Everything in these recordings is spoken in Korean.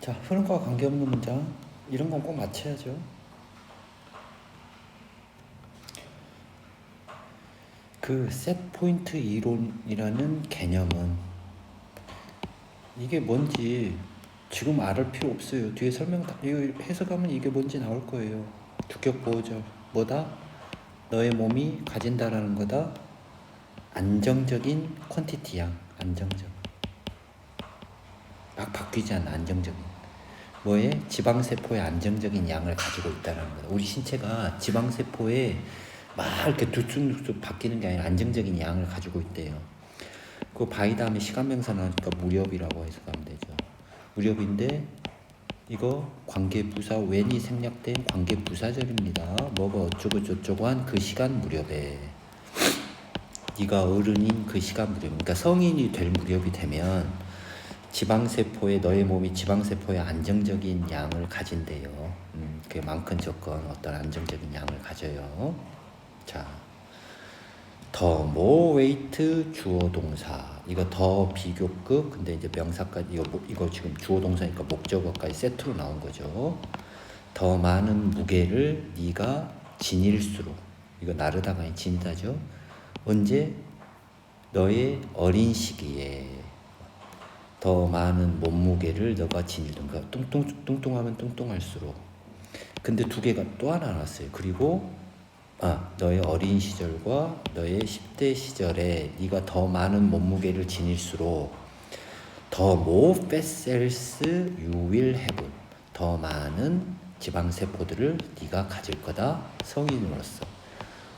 자, 흐름과 관계없는 문장 이런 건 꼭 맞춰야죠. 그 셋 포인트 이론이라는 개념은 이게 뭔지 지금 알을 필요 없어요. 뒤에 설명 이거 해석하면 이게 뭔지 나올 거예요. 주격 보호절 뭐다? 너의 몸이 가진다라는 거다. 안정적인 퀀티티양, 안정적. 막 바뀌지 않는 안정적인. 뭐에? 지방세포의 안정적인 양을 가지고 있다는 거다. 우리 신체가 지방세포에 막 이렇게 두둑두둑 바뀌는 게 아니라 안정적인 양을 가지고 있대요. 그 바이 다음에 시간명사 나오니까 무렵이라고 해석하면 되죠. 무렵인데 이거 관계부사 when이 생략된 관계부사절입니다. 뭐가 어쩌고 저쩌고 한 그 시간 무렵에 네가 어른인 그 시간 무렵, 그러니까 성인이 될 무렵이 되면 지방세포에 너의 몸이 지방세포의 안정적인 양을 가진대요. 그게 많건 적건 어떤 안정적인 양을 가져요. 자, 더, 모, 웨이트, 주어 동사. 이거 더 비교급. 근데 이제 명사까지 이거 지금 주어 동사니까 목적어까지 세트로 나온 거죠. 더 많은 무게를 네가 지닐수록. 이거 나르다가 아닌 지니다죠. 언제? 너의 어린 시기에 더 많은 몸무게를 너가 지니든가. 뚱뚱하면 뚱뚱할수록. 근데 두 개가 또 하나 나왔어요. 그리고 너의 어린 시절과 너의 10대 시절에 네가 더 많은 몸무게를 지닐수록 더 more fat cells you will have. 더 많은 지방세포들을 네가 가질 거다. 성인으로서.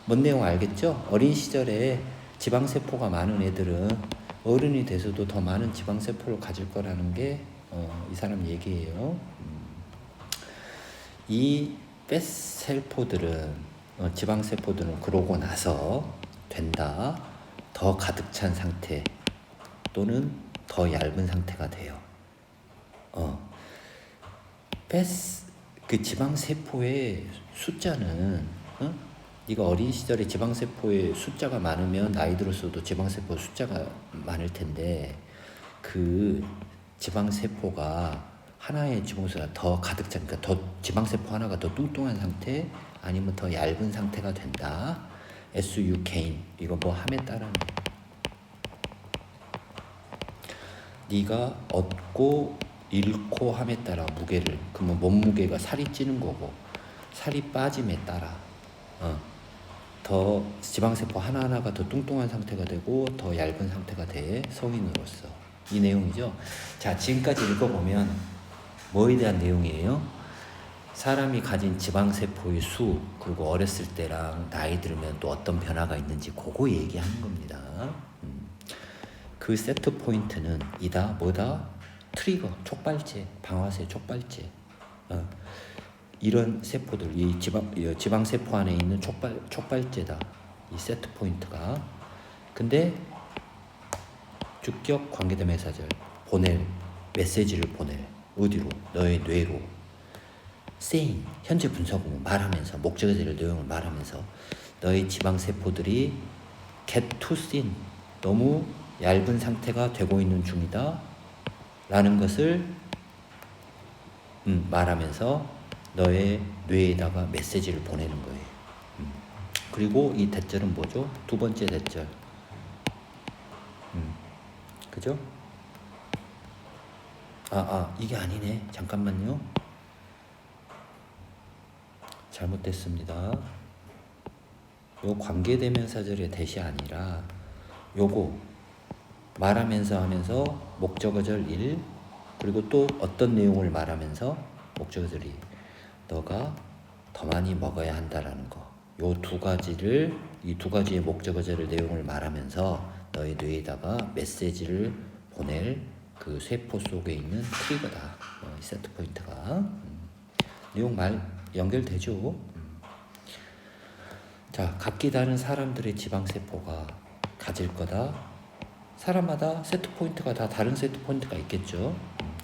뭔 내용 알겠죠? 어린 시절에 지방세포가 많은 애들은 어른이 돼서도 더 많은 지방세포를 가질 거라는 게 이 사람 얘기예요. 이 펫셀포들은 지방세포들은 그러고 나서 된다. 더 가득 찬 상태 또는 더 얇은 상태가 돼요. 그 지방세포의 숫자는 네가 어린 시절에 지방세포의 숫자가 많으면 나이 들었어도 지방세포 숫자가 많을 텐데 그 지방세포가 하나의 지방세포가 더 가득 찬, 그러니까 더 지방세포 하나가 더 뚱뚱한 상태 아니면 더 얇은 상태가 된다. SU gain 이거 뭐 함에 따른 네가 얻고 잃고 함에 따라 무게를 그러면 몸무게가 살이 찌는 거고 살이 빠짐에 따라 더 지방세포 하나하나가 더 뚱뚱한 상태가 되고 더 얇은 상태가 돼. 성인으로서 이 내용이죠. 자, 지금까지 읽어보면 뭐에 대한 내용이에요? 사람이 가진 지방세포의 수, 그리고 어렸을 때랑 나이 들면 또 어떤 변화가 있는지 그거 얘기하는 겁니다. 그 세트 포인트는 이다. 뭐다? 트리거, 촉발제, 방아쇠 촉발제. 이런 세포들, 이 지방세포 안에 있는 촉발제다. 이 세트 포인트가. 근데 주격 관계대명사절 보낼, 메시지를 보낼. 어디로? 너의 뇌로. saying, 현재 분사구문 말하면서, 목적어절 내용을 말하면서 너의 지방세포들이 get too thin, 너무 얇은 상태가 되고 있는 중이다 라는 것을 말하면서 너의 뇌에다가 메시지를 보내는 거예요. 그리고 이 대절은 뭐죠? 두 번째 대절. 그죠? 이게 아니네. 잠깐만요. 잘못됐습니다. 요 관계대명사절의 대시 아니라 요거 말하면서 하면서 목적어절 1 그리고 또 어떤 내용을 말하면서 목적어절 2 너가 더 많이 먹어야 한다라는 거. 요 두 가지를 이 두 가지의 목적어절 내용을 말하면서 너의 뇌에다가 메시지를 보낼 그 세포 속에 있는 트리거다. 이 세트 포인트가 내용 말 연결되죠. 자, 각기 다른 사람들의 지방세포가 가질 거다. 사람마다 세트 포인트가 다 다른 세트 포인트가 있겠죠.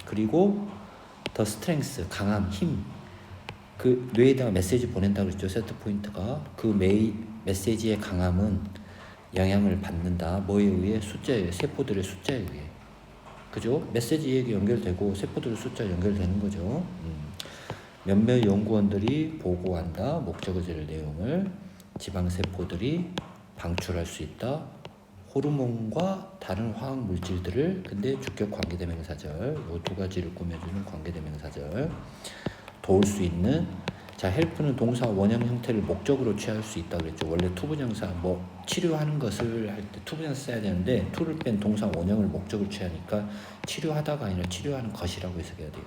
그리고 더 스트렝스, 강함, 힘. 그 뇌에다가 메시지 보낸다고 그랬죠. 세트 포인트가. 그 메시지의 강함은 영향을 받는다. 뭐에 의해? 숫자에, 세포들의 숫자에 의해. 그죠? 메시지에게 연결되고 세포들 숫자 연결되는 거죠. 몇몇 연구원들이 보고한다. 목적어질 내용을 지방세포들이 방출할 수 있다. 호르몬과 다른 화학 물질들을 근데 주격 관계대명사절 이 두 가지를 꾸며주는 관계대명사절 도울 수 있는 자 헬프는 동사 원형 형태를 목적으로 취할 수 있다 그랬죠. 원래 투부정사 뭐 치료하는 것을 할 때 투부정사 써야 되는데 투를 뺀 동사 원형을 목적으로 취하니까 치료하다가 아니라 치료하는 것이라고 해석해야 돼요.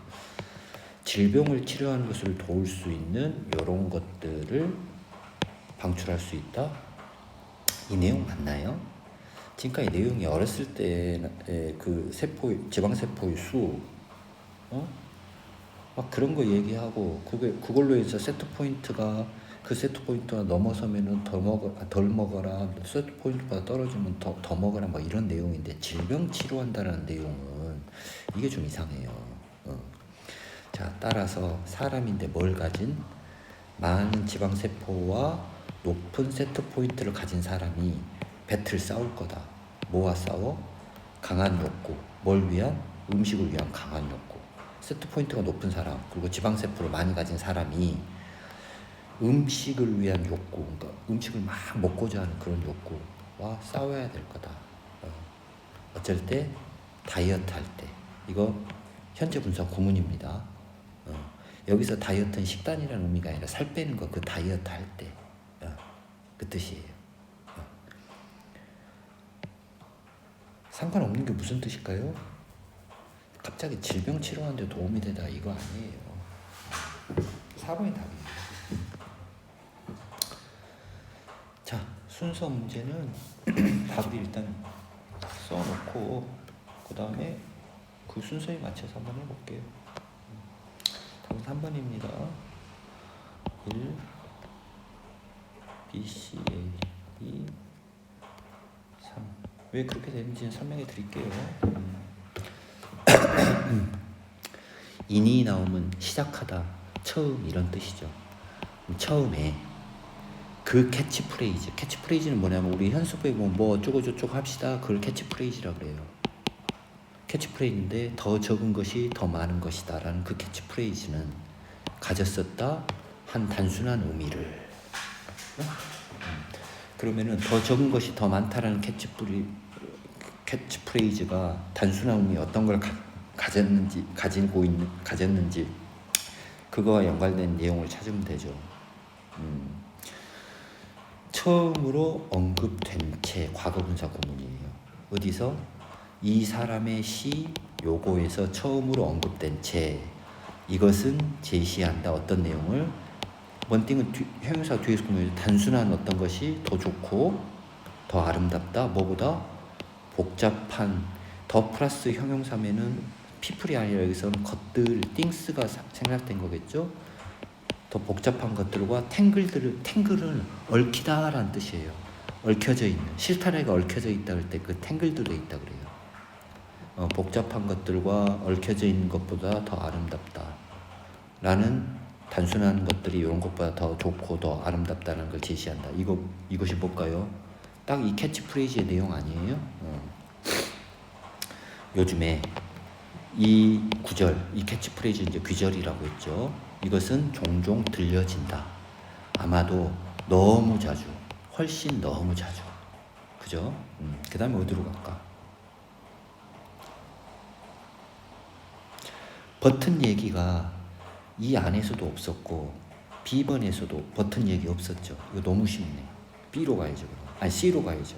질병을 치료하는 것을 도울 수 있는 이런 것들을 방출할 수 있다. 이 내용 맞나요? 지금까지 내용이 어렸을 때 그 세포 지방세포의 수, 막 그런 거 얘기하고 그걸로 해서 세트 포인트가 그 세트 포인트가 넘어서면은 덜 먹어라, 세트 포인트보다 떨어지면 더 먹어라, 막 이런 내용인데 질병 치료한다는 내용은 이게 좀 이상해요. 자, 따라서 사람인데 뭘 가진 많은 지방세포와 높은 세트 포인트를 가진 사람이 배틀 싸울 거다. 뭐와 싸워? 강한 욕구. 뭘 위한? 음식을 위한 강한 욕구. 세트 포인트가 높은 사람 그리고 지방세포를 많이 가진 사람이 음식을 위한 욕구, 그러니까 음식을 막 먹고자 하는 그런 욕구와 싸워야 될 거다. 어쩔 때 다이어트 할 때 이거 현재 분석 구문입니다. 여기서 다이어트는 식단이라는 의미가 아니라 살 빼는 거 그 다이어트 할 때 그 뜻이에요. 상관없는 게 무슨 뜻일까요? 갑자기 질병 치료하는데 도움이 되다 이거 아니에요. 4번이 답이에요. 자, 순서 문제는 답을 일단 써놓고 그 다음에 그 순서에 맞춰서 한번 해볼게요. 답은 3번입니다. 1, B, C, A, 2, 3. 왜 그렇게 되는지는 설명해 드릴게요. 인이 나오면 시작하다, 처음 이런 뜻이죠. 처음에 그 캐치프레이즈, 캐치프레이즈는 뭐냐면 우리 현수부에 보면 뭐 어쩌고 저쩌고 합시다. 그걸 캐치프레이즈라고 그래요. 캐치프레이즈인데 더 적은 것이 더 많은 것이다 라는 그 캐치프레이즈는 가졌었다 한 단순한 의미를 그러면은 더 적은 것이 더 많다라는 캐치프레이즈가 단순한 의미 어떤 걸 가졌는지 그거와 연관된 내용을 찾으면 되죠. 처음으로 언급된 채 과거분사 구문이에요. 어디서? 이 사람의 시 요거에서 처음으로 언급된 채 이것은 제시한다. 어떤 내용을? 원띵은 형용사 뒤에서 보면 단순한 어떤 것이 더 좋고 더 아름답다. 뭐보다? 복잡한 더 플러스 형용사면은 피플이 아니라 여기서는 것들, things가 생략된 거겠죠. 더 복잡한 것들과 탱글을 얽히다라는 뜻이에요. 얽혀져 있는, 실타래가 얽혀져 있다 할 때 그 탱글들에 있다 그래요. 복잡한 것들과 얽혀져 있는 것보다 더 아름답다 라는 단순한 것들이 이런 것보다 더 좋고 더 아름답다는 걸 제시한다. 이것이 뭘까요? 딱 이 캐치프레이즈의 내용 아니에요? 요즘에 이 구절, 이 캐치프레이즈 이제 귀절이라고 했죠. 이것은 종종 들려진다. 아마도 너무 자주, 훨씬 너무 자주. 그죠? 그 다음에 어디로 갈까? 버튼 얘기가 이 안에서도 없었고 B번에서도 버튼 얘기 없었죠. 이거 너무 쉽네. B로 가야죠. 아니 C로 가야죠.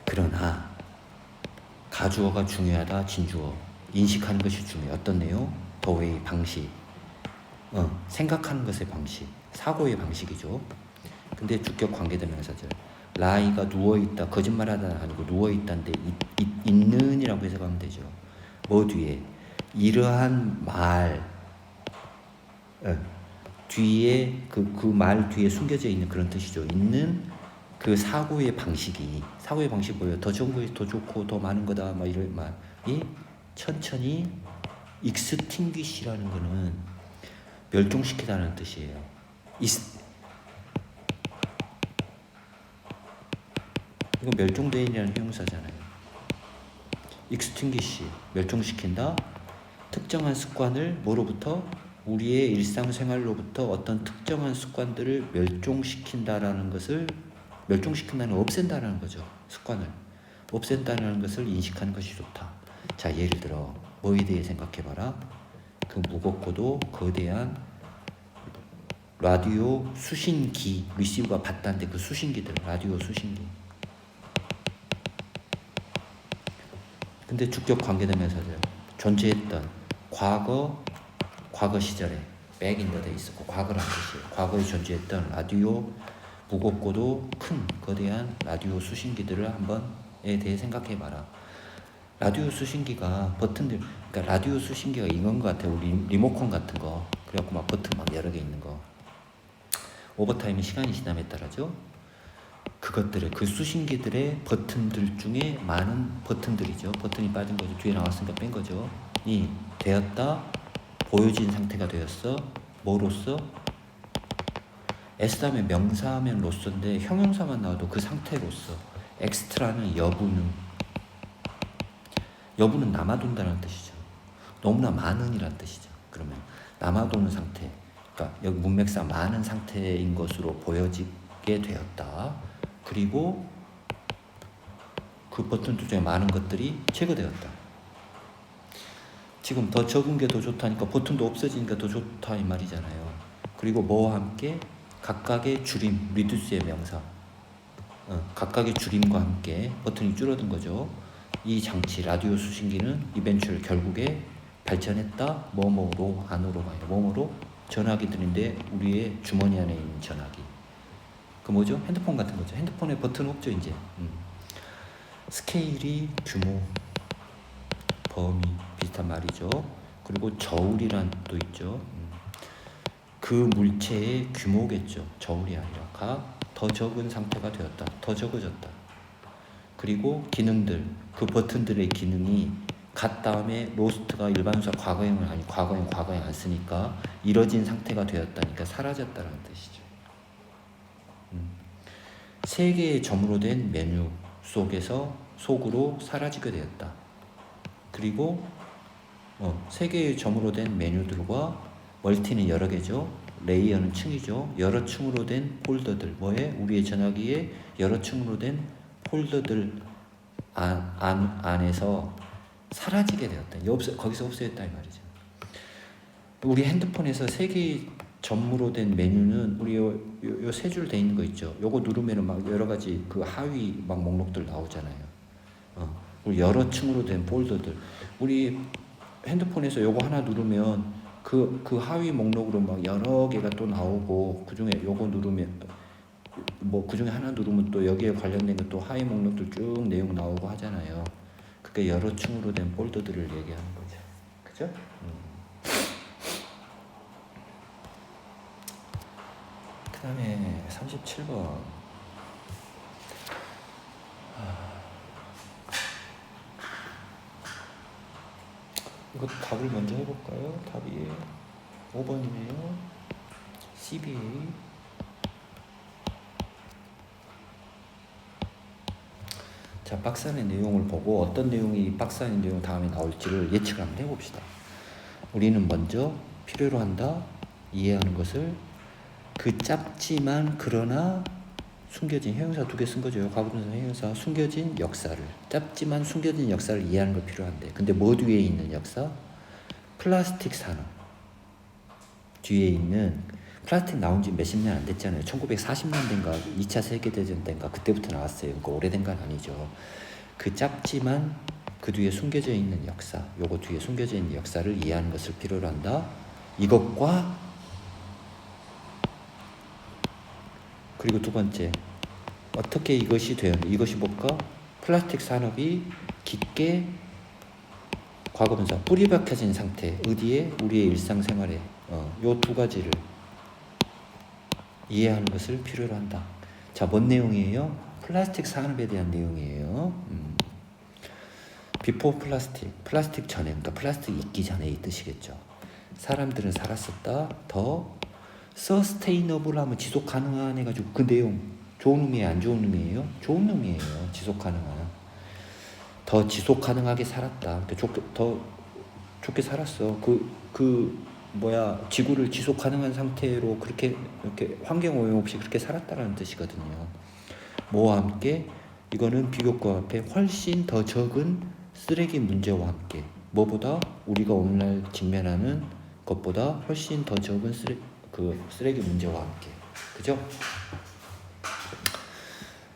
그러나 가주어가 중요하다. 진주어. 인식하는 것이 중요해. 어떤 내용? 더웨이 방식. 생각하는 것의 방식. 사고의 방식이죠. 근데 주격 관계대명사절. 라이가 누워있다. 거짓말하다는 아니고 누워있다인데 있는이라고 해석하면 되죠. 뭐 뒤에? 이러한 말 뒤에 그 말 뒤에 숨겨져 있는 그런 뜻이죠. 있는 그 사고의 방식이 뭐예요? 더 좋은 것이 더 좋고 더 많은 거다. 막 이런 말이 천천히 extinguish라는 거는 멸종시키다는 뜻이에요. 이거 멸종되인이라는 형용사잖아요. extinguish, 멸종시킨다. 특정한 습관을 뭐로부터? 우리의 일상생활로부터 어떤 특정한 습관들을 멸종시킨다라는 것을, 멸종시킨다는 없앤다라는 거죠. 습관을 없앤다는 것을 인식하는 것이 좋다. 자, 예를 들어 뭐에 대해 생각해봐라. 그 무겁고도 거대한 라디오 수신기, 리시브가 받다는데 그 수신기들, 라디오 수신기. 근데 주격 관계대명사죠. 존재했던 과거 시절에 back in the day 있었고 과거라는 뜻이에요. 과거에 존재했던 라디오 무겁고도 큰 거대한 라디오 수신기들을 한번에 대해 생각해봐라. 라디오 수신기가 버튼들, 그러니까 라디오 수신기가 이건 것 같아요. 우리 리모컨 같은 거. 그래갖고 막 버튼 막 여러 개 있는 거. 오버타임이 시간이 지남에 따라죠. 그것들을, 그 수신기들의 버튼들 중에 많은 버튼들이죠. 버튼이 빠진 거죠. 뒤에 나왔으니까 뺀 거죠. 이 되었다, 보여진 상태가 되었어. 뭐로써? S 다음에 명사하면 로서인데 형용사만 나와도 그 상태로서. 엑스트라는 여부는, 여부는 남아돈다는 뜻이죠. 너무나 많은이란 뜻이죠. 그러면 남아도는 상태, 그러니까 여기 문맥상 많은 상태인 것으로 보여지게 되었다. 그리고 그 버튼들 중에 많은 것들이 제거되었다. 지금 더 적은 게 더 좋다니까 버튼도 없어지니까 더 좋다 이 말이잖아요. 그리고 뭐와 함께? 각각의 줄임, 리듀스의 명사. 각각의 줄임과 함께 버튼이 줄어든 거죠. 이 장치, 라디오 수신기는 이벤츄얼 결국에 발전했다. 뭐뭐로, 안으로 가요. 뭐뭐로? 전화기들인데 우리의 주머니 안에 있는 전화기. 그 뭐죠? 핸드폰 같은 거죠. 핸드폰에 버튼 없죠 이제. 스케일이 규모, 범위 비슷한 말이죠. 그리고 저울이란 또 있죠. 그 물체의 규모겠죠. 저울이 아니라 더 적은 상태가 되었다. 더 적어졌다. 그리고 기능들, 그 버튼들의 기능이 갓 다음에 로스트가 일반사 과거형은 아니 과거형 안 쓰니까 이뤄진 상태가 되었다니까 사라졌다는 뜻이죠. 세 개의 점으로 된 메뉴 속으로 사라지게 되었다. 그리고 세 개의 점으로 된 메뉴들과 멀티는 여러 개죠. 레이어는 층이죠. 여러 층으로 된 폴더들, 뭐에? 우리의 전화기에 여러 층으로 된 폴더들 안에서 사라지게 되었다. 거기서 없어졌다 이 말이죠. 우리 핸드폰에서 세 개의 점으로 된 메뉴는 우리 요 세 줄 돼 있는 거 있죠. 요거 누르면은 막 여러 가지 그 하위 막 목록들 나오잖아요. 우리 여러 층으로 된 폴더들. 우리 핸드폰에서 요거 하나 누르면 그 하위 목록으로 막 여러 개가 또 나오고 그 중에 요거 누르면 뭐 그 중에 하나 누르면 또 여기에 관련된 거 또 하위 목록들 쭉 내용 나오고 하잖아요. 그게 여러 층으로 된 폴더들을 얘기하는 거죠. 그죠? 그 다음에 37번. 이거 답을 먼저 해볼까요? 답이 5번이네요. CBA. 자, 박스 안의 내용을 보고 어떤 내용이 박스 안의 내용 다음에 나올지를 예측을 한번 해봅시다. 우리는 먼저 필요로 한다, 이해하는 것을 그 짧지만 그러나 숨겨진 형용사 2개 쓴 거죠. 과거분사 형용사 숨겨진 역사를, 짧지만 숨겨진 역사를 이해하는 거 필요한데, 근데 뭐 뒤에 있는 역사? 플라스틱 산업 뒤에 있는, 플라스틱 나온 지 몇십 년 안 됐잖아요. 1940년대인가 2차 세계대전 때인가 그때부터 나왔어요. 그러니까 오래된 건 아니죠. 그 짧지만 그 뒤에 숨겨져 있는 역사, 요거 뒤에 숨겨져 있는 역사를 이해하는 것을 필요로 한다. 이것과 그리고 두 번째, 어떻게 이것이 되었는지, 이것이 뭘까? 플라스틱 산업이 깊게 과거분사 뿌리 박혀진 상태, 어디에? 우리의 일상생활에 요 두 가지를 이해하는 것을 필요로 한다. 자, 뭔 내용이에요? 플라스틱 산업에 대한 내용이에요. 비포 플라스틱 전에, 그러니까 플라스틱 있기 전에 이 뜻이겠죠. 사람들은 살았었다. 더 서스테이너블 하면 지속 가능한 해가지고 그 내용 좋은 의미예요, 안 좋은 의미예요? 좋은 의미예요. 지속 가능한. 더 지속 가능하게 살았다. 더 좋게 살았어. 지구를 지속 가능한 상태로 그렇게 이렇게 환경 오염 없이 그렇게 살았다라는 뜻이거든요. 뭐와 함께? 이거는 비교과 앞에 훨씬 더 적은 쓰레기 문제와 함께. 뭐보다? 우리가 오늘날 직면하는 것보다 훨씬 더 적은 쓰레기 문제와 함께. 그죠?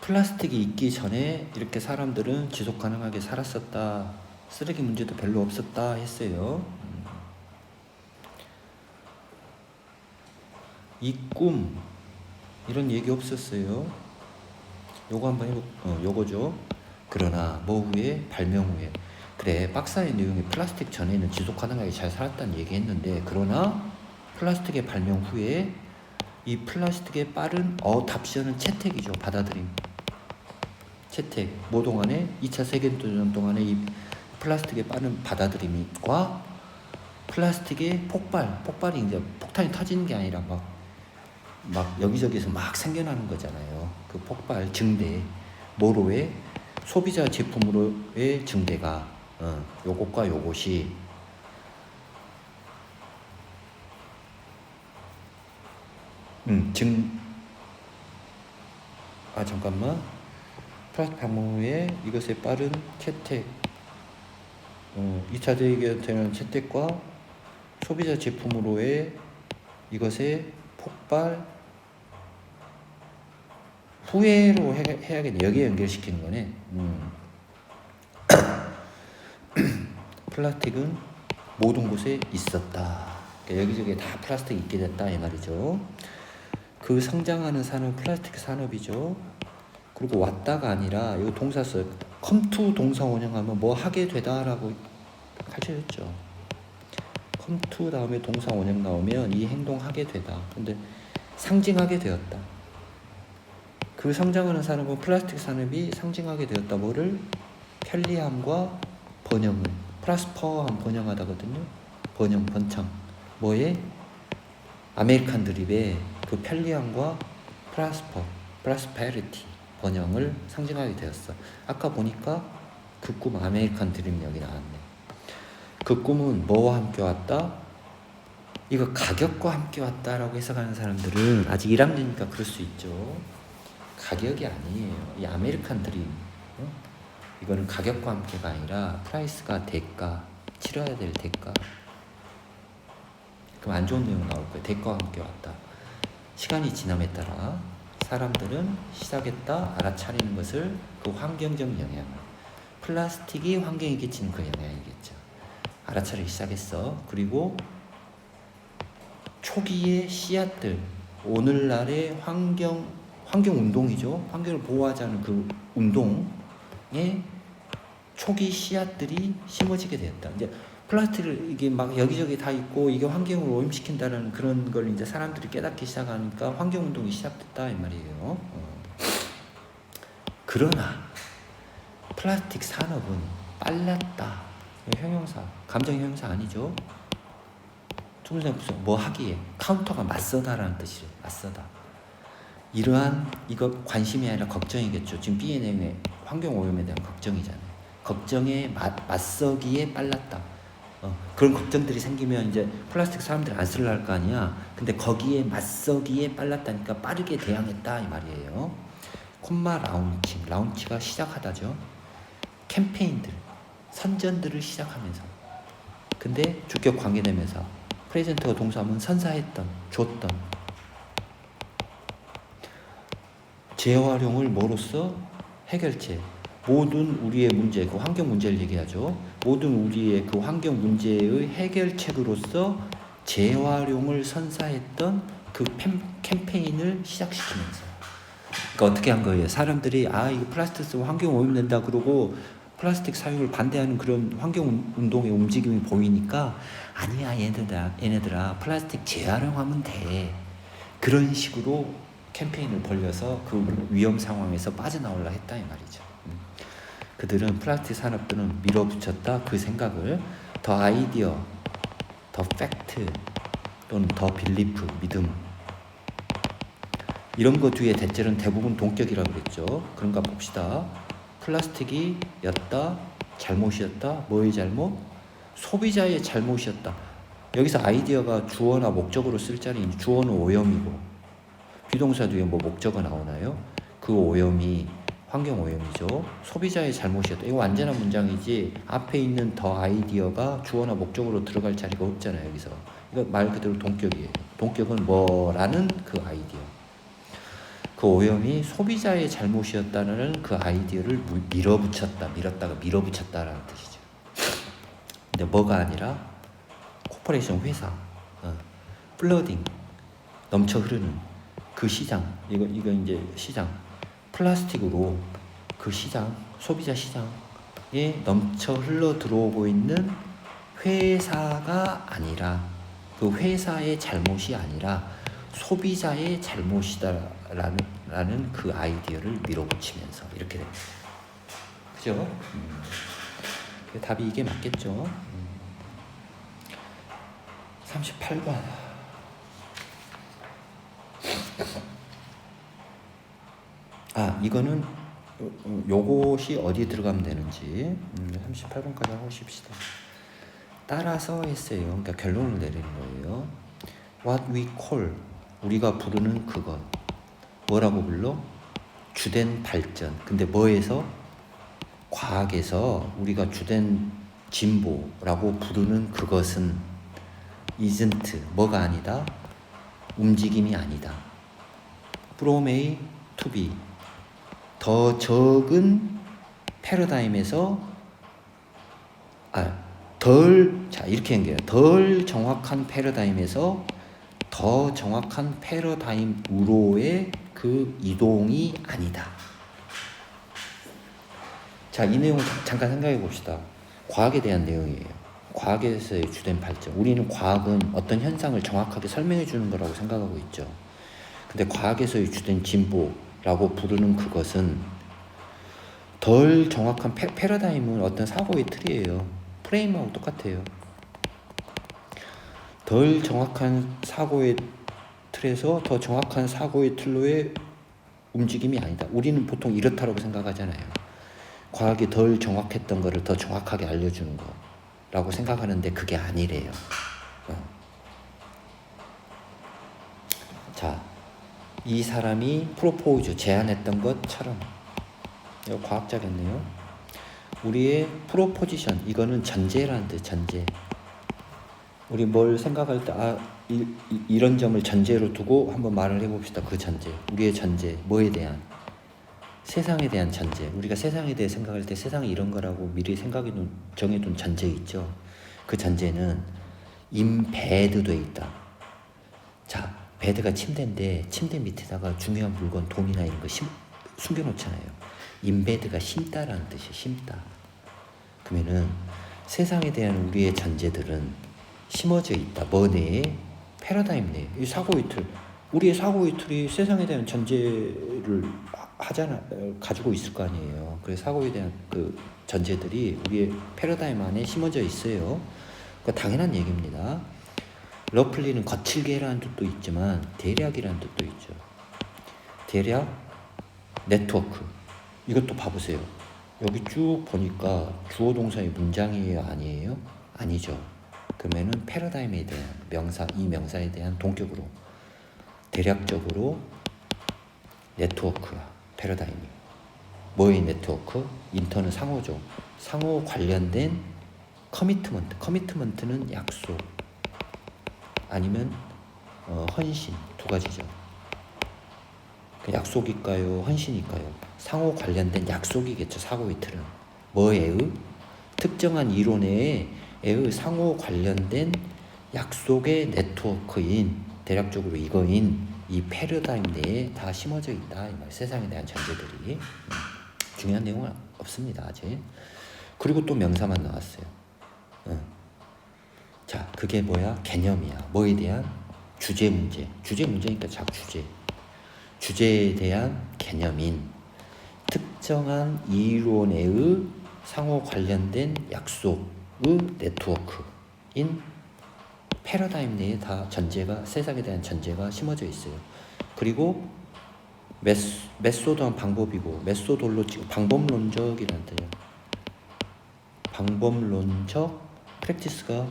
플라스틱이 있기 전에 이렇게 사람들은 지속 가능하게 살았었다. 쓰레기 문제도 별로 없었다 했어요. 이 꿈 이런 얘기 없었어요. 요거 한번 요거죠. 그러나 뭐 후에? 발명 후에. 그래, 박사의 내용이 플라스틱 전에는 지속 가능하게 잘 살았다는 얘기했는데, 그러나 플라스틱의 발명 후에 이 플라스틱의 빠른 어답션은 채택이죠. 받아들임. 채택. 뭐 동안에? 2차 세계대전 동안에 이 플라스틱의 빠른 받아들임과 플라스틱의 폭발이 이제 폭탄이 터지는 게 아니라 막 여기저기서 막 생겨나는 거잖아요. 그 폭발, 증대. 뭐로의? 소비자 제품으로의 증대가 요것과 요것이 잠깐만. 플라스틱 방문 후에 이것의 빠른 채택, 2차 대전의 채택과 소비자 제품으로의 이것의 폭발 후회로 해야겠네. 여기에 연결시키는 거네. 플라스틱은 모든 곳에 있었다. 그러니까 여기저기 다 플라스틱이 있게 됐다 이 말이죠. 그 성장하는 산업은 플라스틱 산업이죠. 그리고 왔다가 아니라 이 동사 써요. come to 동사 원형하면 뭐 하게 되다라고 가르쳐줬죠. come to 다음에 동사 원형 나오면 이 행동하게 되다. 근데 상징하게 되었다. 그 성장하는 산업은 플라스틱 산업이 상징하게 되었다. 뭐를? 편리함과 번영을. 프라스퍼함 번영하다거든요. 번창. 뭐에? 아메리칸 드립의 그 편리함과 프라스페리티 번영을 상징하게 되었어. 아까 보니까 그 꿈 아메리칸 드림 여기 나왔네. 그 꿈은 뭐와 함께 왔다? 이거 가격과 함께 왔다라고 해석하는 사람들은 아직 1학년이니까 그럴 수 있죠. 가격이 아니에요. 이 아메리칸 드림 이거는 가격과 함께가 아니라 프라이스가 대가, 치러야 될 대가. 그럼 안 좋은 내용 나올 거예요. 대가와 함께 왔다. 시간이 지남에 따라 사람들은 시작했다 알아차리는 것을 그 환경적 영향을, 플라스틱이 환경에 끼치는 그 영향이겠죠. 알아차리기 시작했어. 그리고 초기의 씨앗들, 오늘날의 환경 운동이죠. 환경을 보호하자는 그 운동의 초기 씨앗들이 심어지게 되었다. 이제 플라스틱을 이게 막 여기저기 다 있고 이게 환경을 오염시킨다는 그런 걸 이제 사람들이 깨닫기 시작하니까 환경 운동이 시작됐다 이 말이에요. 그러나 플라스틱 산업은 빨랐다. 형용사, 감정 형용사 아니죠. 뭐 하기에 카운터가 맞서다라는 뜻이에요. 맞서다. 이러한 이거 관심이 아니라 걱정이겠죠. 지금 B&M의 환경 오염에 대한 걱정이잖아요. 걱정에 맞서기에 빨랐다. 그런 걱정들이 생기면 이제 플라스틱 사람들이 안 쓰려 할 거 아니야. 근데 거기에 맞서기에 빨랐다니까 빠르게 대항했다 이 말이에요. 콤마 라운치가 시작하다죠. 캠페인들, 선전들을 시작하면서. 근데 주격 관계되면서 프레젠트가 동사하면 선사했던, 줬던. 재활용을 뭐로써? 해결책. 모든 우리의 문제, 그 환경 문제를 얘기하죠. 모든 우리의 그 환경 문제의 해결책으로서 재활용을 선사했던 그 캠페인을 시작시키면서. 그러니까 어떻게 한 거예요? 사람들이 이거 플라스틱 쓰면 환경 오염된다 그러고 플라스틱 사용을 반대하는 그런 환경 운동의 움직임이 보이니까 아니야 얘네들아 플라스틱 재활용하면 돼. 그런 식으로 캠페인을 벌려서 그 위험 상황에서 빠져나오려 했다 이 말이죠. 그들은 플라스틱 산업들은 밀어붙였다 그 생각을. 더 아이디어, 더 팩트 또는 더 빌리프, 믿음, 이런 거 뒤에 대체는 대부분 동격이라고 그랬죠. 그런가 봅시다. 플라스틱이 였다 잘못이었다. 뭐의 잘못? 소비자의 잘못이었다. 여기서 아이디어가 주어나 목적으로 쓸 자리, 주어는 오염이고 비동사 뒤에 뭐 목적어 나오나요? 그 오염이 환경 오염이죠. 소비자의 잘못이었다. 이거 완전한 문장이지 앞에 있는 더 아이디어가 주어나 목적으로 들어갈 자리가 없잖아요. 여기서 이거 말 그대로 동격이에요. 동격은 뭐라는 그 아이디어. 그 오염이 소비자의 잘못이었다는 그 아이디어를 밀었다가 밀어붙였다라는 뜻이죠. 근데 뭐가 아니라 코퍼레이션 회사, 플러딩, 넘쳐 흐르는 그 시장, 이거 이제 시장, 플라스틱으로 그 시장, 소비자 시장에 넘쳐 흘러 들어오고 있는 회사가 아니라 그 회사의 잘못이 아니라 소비자의 잘못이다라는 그 아이디어를 밀어붙이면서 이렇게 됩니다. 그죠? 답이 이게 맞겠죠? 38번. 이거는 요것이 어디에 들어가면 되는지 38번까지 하고 싶시다. 따라서 했어요. 그러니까 결론을 내리는 거예요. What we call, 우리가 부르는 그것. 뭐라고 불러? 주된 발전. 근데 뭐에서? 과학에서 우리가 주된 진보라고 부르는 그것은 isn't, 뭐가 아니다? 움직임이 아니다. From A to B, 더 적은 패러다임에서 이렇게 연결해요. 덜 정확한 패러다임에서 더 정확한 패러다임으로의 그 이동이 아니다. 자, 이 내용을 잠깐 생각해 봅시다. 과학에 대한 내용이에요. 과학에서의 주된 발전. 우리는 과학은 어떤 현상을 정확하게 설명해 주는 거라고 생각하고 있죠. 근데 과학에서의 주된 진보라고 부르는 그것은 덜 정확한 패러다임은 어떤 사고의 틀이에요. 프레임하고 똑같아요. 덜 정확한 사고의 틀에서 더 정확한 사고의 틀로의 움직임이 아니다. 우리는 보통 이렇다고 생각하잖아요. 과학이 덜 정확했던 거를 더 정확하게 알려주는 거라고 생각하는데 그게 아니래요. 자, 이 사람이 프로포즈, 제안했던 것처럼, 이거 과학자겠네요. 우리의 프로포지션, 이거는 전제라는 뜻, 전제. 우리 뭘 생각할 때 이런 점을 전제로 두고 한번 말을 해봅시다. 그 전제, 우리의 전제, 뭐에 대한? 세상에 대한 전제. 우리가 세상에 대해 생각할 때 세상이 이런 거라고 미리 정해둔 전제 있죠. 그 전제는 임베드돼 있다. 자, 베드가 침대인데 침대 밑에다가 중요한 물건, 돈이나 이런 거 숨겨놓잖아요. 임베드가 심다라는 뜻이에요. 심다. 그러면은 세상에 대한 우리의 전제들은 심어져 있다. 뭐 내에? 패러다임 내에. 이 사고의 틀. 우리의 사고의 틀이 세상에 대한 전제를 가지고 있을 거 아니에요. 그래서 사고에 대한 그 전제들이 우리의 패러다임 안에 심어져 있어요. 그러니까 당연한 얘기입니다. 러플리는 거칠게라는 뜻도 있지만 대략이라는 뜻도 있죠. 대략, 네트워크. 이것도 봐보세요. 여기 쭉 보니까 주어 동사의 문장이에요, 아니에요? 아니죠. 그러면은 패러다임에 대한 이 명사에 대한 동격으로 대략적으로 네트워크야. 패러다임이. 뭐의 네트워크? 인터는 상호죠. 상호 관련된 커미트먼트. 커미트먼트는 약속 아니면 헌신, 두 가지죠. 약속일까요? 헌신일까요? 상호 관련된 약속이겠죠. 사고의 틀은. 뭐에의? 특정한 이론의 상호 관련된 약속의 네트워크인, 대략적으로 이거인 이 패러다임 내에 다 심어져 있다. 이 말. 세상에 대한 전제들이. 중요한 내용은 없습니다. 아직. 그리고 또 명사만 나왔어요. 자, 그게 뭐야? 개념이야. 뭐에 대한? 주제 문제. 주제 문제니까 작주제. 주제에 대한 개념인 특정한 이론의 상호 관련된 약속의 네트워크인 패러다임 내에 다 전제가, 세상에 대한 전제가 심어져 있어요. 그리고 메소드한 방법이고, 메소돌로지 방법론적이라는 뜻이에요. 방법론적 프랙티스가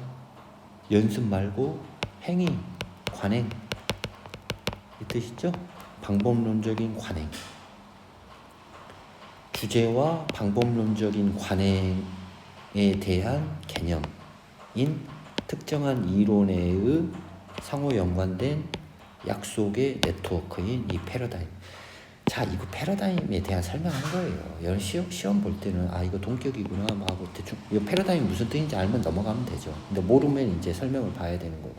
연습 말고 행위, 관행 이 뜻이죠. 방법론적인 관행. 주제와 방법론적인 관행에 대한 개념인 특정한 이론에 상호 연관된 약속의 네트워크인 이 패러다임. 자, 이거 패러다임에 대한 설명한 거예요. 시험 볼 때는 이거 동격이구나 하고 대충 이 패러다임이 무슨 뜻인지 알면 넘어가면 되죠. 근데 모르면 이제 설명을 봐야 되는 거고.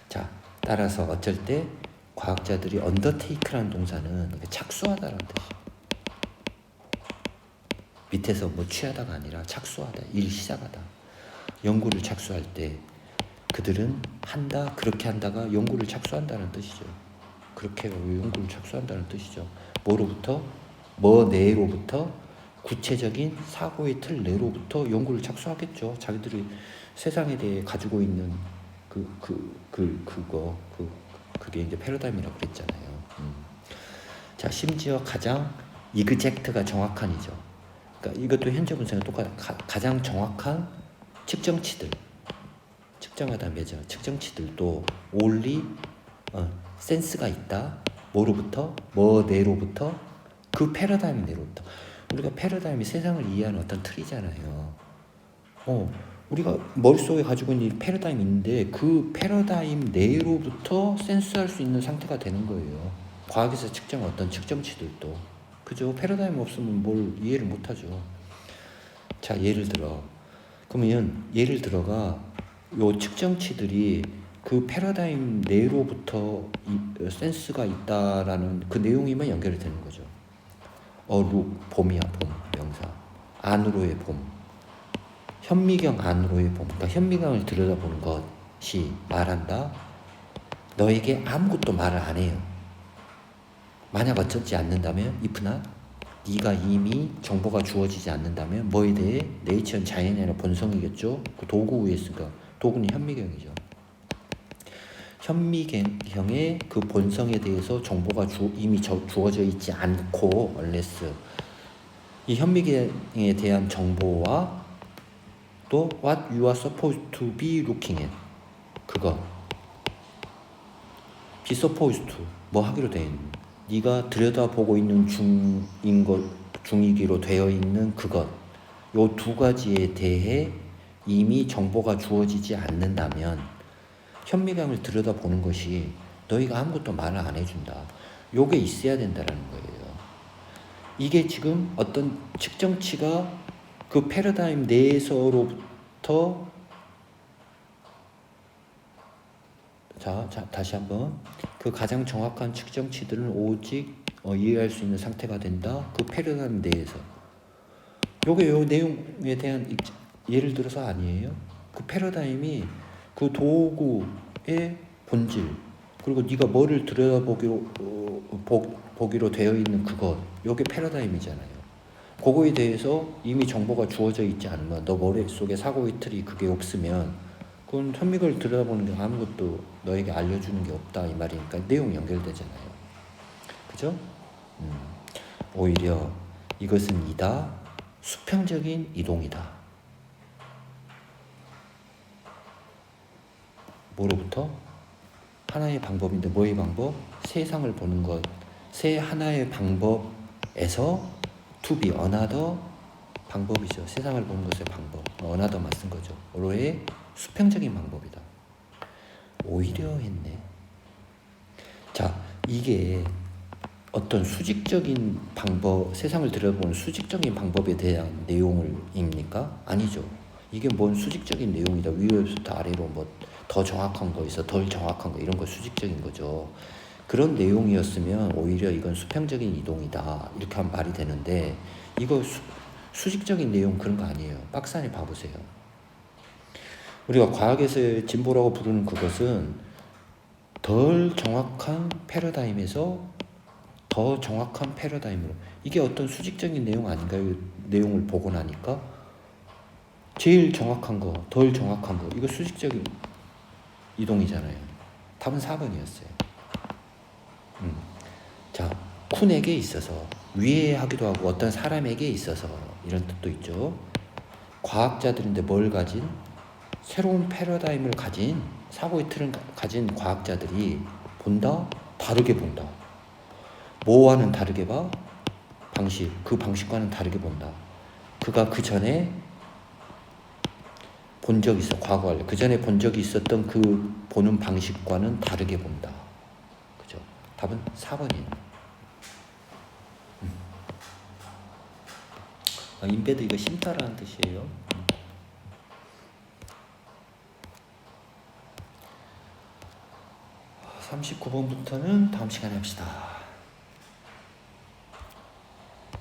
자, 따라서 어쩔 때 과학자들이 언더테이크라는 동사는 착수하다라는 뜻이에요. 밑에서 뭐 취하다가 아니라 착수하다, 일 시작하다. 연구를 착수할 때 그들은 한다, 그렇게 한다가 연구를 착수한다는 뜻이죠. 그렇게 연구를 착수한다는 뜻이죠. 뭐로부터? 뭐 내로부터? 구체적인 사고의 틀 내로부터 연구를 착수하겠죠. 자기들이 세상에 대해 가지고 있는 그게 이제 패러다임이라고 그랬잖아요. 자, 심지어 가장 이그젝트가 정확한이죠. 그러니까 이것도 현재 분석은 똑같아. 가장 정확한 측정치들, 측정하다 매저 측정치들도 only 센스가 있다. 뭐로부터? 뭐 내로부터? 그 패러다임 내로부터. 우리가 패러다임이 세상을 이해하는 어떤 틀이잖아요. 우리가 머릿속에 가지고 있는 패러다임이 있는데 그 패러다임 내로부터 센스할 수 있는 상태가 되는 거예요. 과학에서 측정한 어떤 측정치들도. 그죠? 패러다임 없으면 뭘 이해를 못하죠. 자, 예를 들어가 요 측정치들이 그 패러다임 내로부터 센스가 있다라는 그 내용이면 연결이 되는 거죠. 룩, 봄이야, 봄, 명사. 안으로의 봄. 현미경 안으로의 봄. 그러니까 현미경을 들여다보는 것이 말한다. 너에게 아무것도 말을 안 해요. 만약 어쩌지 않는다면, if나 네가 이미 정보가 주어지지 않는다면 뭐에 대해? 네이처는 자연이 아니라 본성이겠죠. 그 도구 위에 있으니까 도구는 현미경이죠. 현미경의 그 본성에 대해서 정보가 이미 주어져 있지 않고 unless 이 현미경에 대한 정보와 또 what you are supposed to be looking at 그거 be supposed to 뭐 하기로 돼 있는 네가 들여다보고 있는 중이기로 되어 있는 그것 요 두 가지에 대해 이미 정보가 주어지지 않는다면 현미경을 들여다보는 것이 너희가 아무것도 말을 안 해준다. 요게 있어야 된다는 거예요. 이게 지금 어떤 측정치가 그 패러다임 내에서로부터 자 다시 한번 그 가장 정확한 측정치들은 오직 이해할 수 있는 상태가 된다. 그 패러다임 내에서 요게 요 내용에 대한 예를 들어서 아니에요. 그 패러다임이 그 도구의 본질 그리고 네가 뭐를 들여다보기로 되어 있는 그것 요게 패러다임이잖아요. 그거에 대해서 이미 정보가 주어져 있지 않으면 너 머릿속에 사고의 틀이 그게 없으면 그건 현미경을 들여다보는 게 아무것도 너에게 알려주는 게 없다 이 말이니까 내용이 연결되잖아요. 그죠? 오히려 이것은 이다 수평적인 이동이다. 뭐로부터? 하나의 방법인데 뭐의 방법? 세상을 보는 것. 새 하나의 방법에서 to be another 방법이죠. 세상을 보는 것의 방법. another만 쓴 거죠. 로의 수평적인 방법이다. 오히려 했네. 자, 이게 어떤 수직적인 방법, 세상을 들여다보는 수직적인 방법에 대한 내용입니까? 아니죠. 이게 뭔 수직적인 내용이다. 위로부터 아래로 뭐 더 정확한 거 있어, 덜 정확한 거 이런 거 수직적인 거죠. 그런 내용이었으면 오히려 이건 수평적인 이동이다 이렇게 하면 말이 되는데 이거 수직적인 내용 그런 거 아니에요. 박스 안에 봐보세요. 우리가 과학에서의 진보라고 부르는 그것은 덜 정확한 패러다임에서 더 정확한 패러다임으로 이게 어떤 수직적인 내용 아닌가요? 내용을 보고 나니까 제일 정확한 거, 덜 정확한 거 이거 수직적인 이동이잖아요. 답은 4번이었어요. 자, 쿤에게 있어서 위에 하기도 하고 어떤 사람에게 있어서 이런 뜻도 있죠. 과학자들인데 뭘 가진? 새로운 패러다임을 가진, 사고의 틀을 가진 과학자들이 본다? 다르게 본다. 뭐와는 다르게 봐? 방식. 그 방식과는 다르게 본다. 그가 그 전에 본 적이 있어. 과거 관련. 그 전에 본 적이 있었던 그 보는 방식과는 다르게 본다. 그죠? 답은 4번이에요. 인베드 이거 심다라는 뜻이에요. 39번부터는 다음 시간에 합시다.